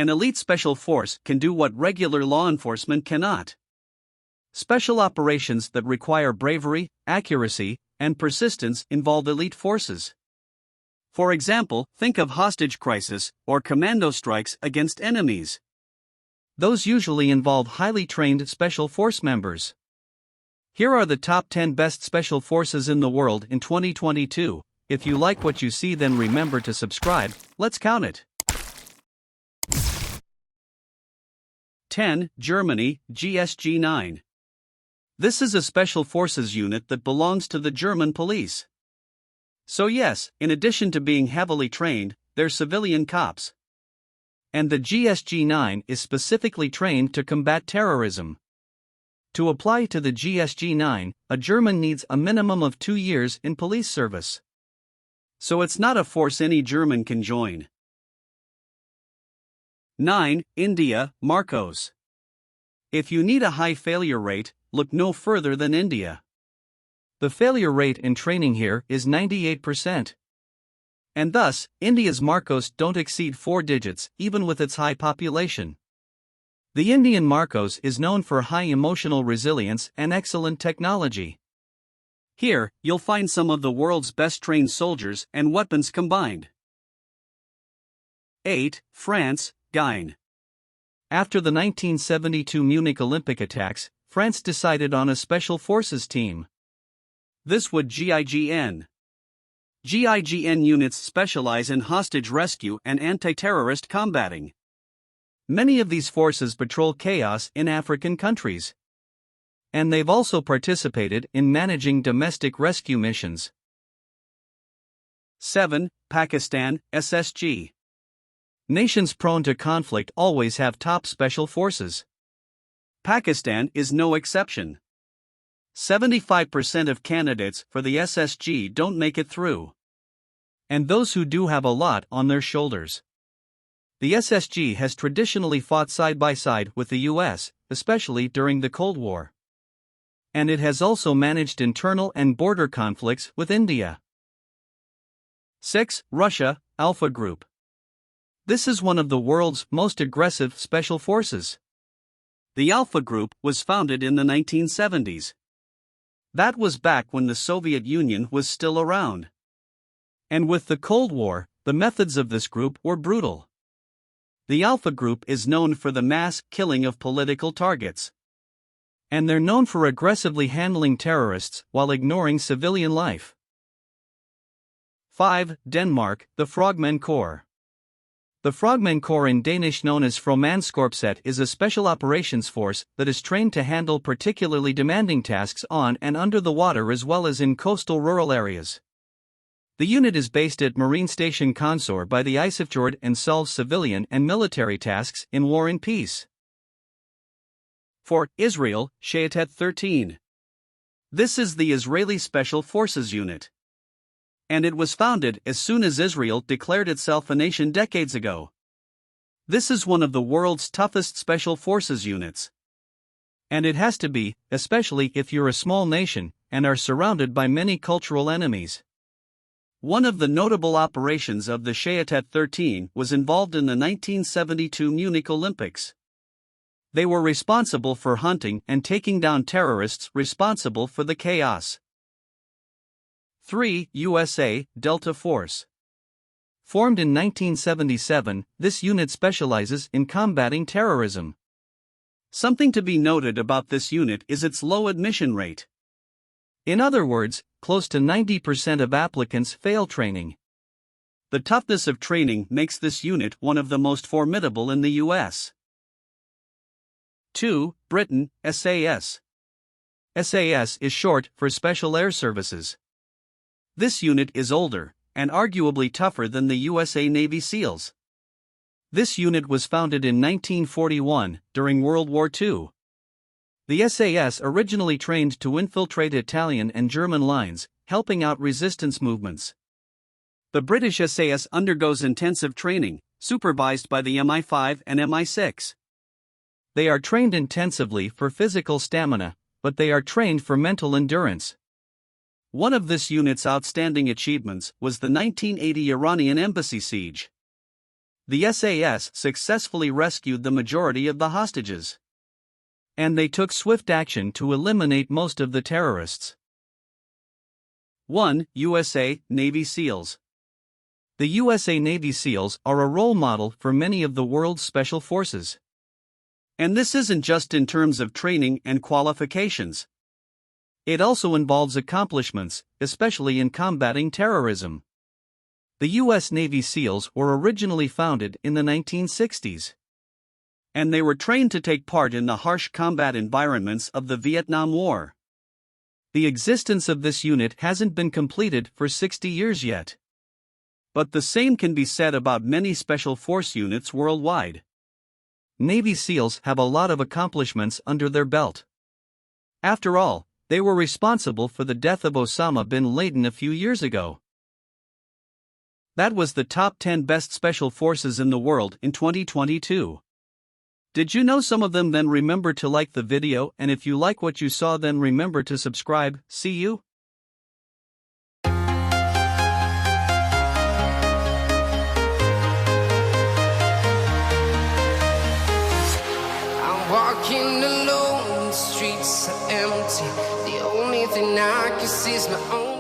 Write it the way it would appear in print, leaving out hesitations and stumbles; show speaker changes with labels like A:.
A: an elite special force can do what regular law enforcement cannot. Special operations that require bravery, accuracy, and persistence involve elite forces. For example, think of hostage crisis or commando strikes against enemies. Those usually involve highly trained special force members. Here are the top 10 best special forces in the world in 2022. If you like what you see, then remember to subscribe. Let's count it. 10. Germany, GSG-9. This is a special forces unit that belongs to the German police. So yes, in addition to being heavily trained, they're civilian cops. And the GSG-9 is specifically trained to combat terrorism. To apply to the GSG-9, a German needs a minimum of 2 years in police service. So it's not a force any German can join. 9. India, Marcos. If you need a high failure rate, look no further than India. The failure rate in training here is 98%. And thus, India's Marcos don't exceed 4 digits, even with its high population. The Indian Marcos is known for high emotional resilience and excellent technology. Here, you'll find some of the world's best trained soldiers and weapons combined. 8. France, GIGN. After the 1972 Munich Olympic attacks, France decided on a special forces team. This would GIGN. GIGN units specialize in hostage rescue and anti-terrorist combating. Many of these forces patrol chaos in African countries. And they've also participated in managing domestic rescue missions. 7. Pakistan, SSG. Nations prone to conflict always have top special forces. Pakistan is no exception. 75% of candidates for the SSG don't make it through. And those who do have a lot on their shoulders. The SSG has traditionally fought side by side with the US, especially during the Cold War. And it has also managed internal and border conflicts with India. 6. Russia, Alpha Group. This is one of the world's most aggressive special forces. The Alpha Group was founded in the 1970s. That was back when the Soviet Union was still around. And with the Cold War, the methods of this group were brutal. The Alpha Group is known for the mass killing of political targets. And they're known for aggressively handling terrorists while ignoring civilian life. 5. Denmark, the Frogman Corps. The Frogman Corps, in Danish known as Frogmandskorpset, is a special operations force that is trained to handle particularly demanding tasks on and under the water as well as in coastal rural areas. The unit is based at Marine Station Consor by the Isefjord and solves civilian and military tasks in war and peace. 4. Israel, Shayetet 13. This is the Israeli Special Forces Unit. And it was founded as soon as Israel declared itself a nation decades ago. This is one of the world's toughest special forces units. And it has to be, especially if you're a small nation and are surrounded by many cultural enemies. One of the notable operations of the Shayetet 13 was involved in the 1972 Munich Olympics. They were responsible for hunting and taking down terrorists responsible for the chaos. 3. USA, Delta Force. Formed in 1977, this unit specializes in combating terrorism. Something to be noted about this unit is its low admission rate. In other words, close to 90% of applicants fail training. The toughness of training makes this unit one of the most formidable in the US. 2. Britain, SAS. SAS is short for Special Air Services. This unit is older, and arguably tougher than the USA Navy SEALs. This unit was founded in 1941, during World War II. The SAS originally trained to infiltrate Italian and German lines, helping out resistance movements. The British SAS undergoes intensive training, supervised by the MI5 and MI6. They are trained intensively for physical stamina, but they are trained for mental endurance. One of this unit's outstanding achievements was the 1980 Iranian embassy siege. The SAS successfully rescued the majority of the hostages. And they took swift action to eliminate most of the terrorists. 1. USA Navy SEALs. The USA Navy SEALs are a role model for many of the world's special forces. And this isn't just in terms of training and qualifications. It also involves accomplishments, especially in combating terrorism. The U.S. Navy SEALs were originally founded in the 1960s. And they were trained to take part in the harsh combat environments of the Vietnam War. The existence of this unit hasn't been completed for 60 years yet. But the same can be said about many special force units worldwide. Navy SEALs have a lot of accomplishments under their belt. After all, they were responsible for the death of Osama bin Laden a few years ago. That was the top 10 best special forces in the world in 2022. Did you know some of them? Then remember to like the video, and if you like what you saw, then remember to subscribe. See you.
B: I'm walking alone, the streets are empty. The only thing I can see is my own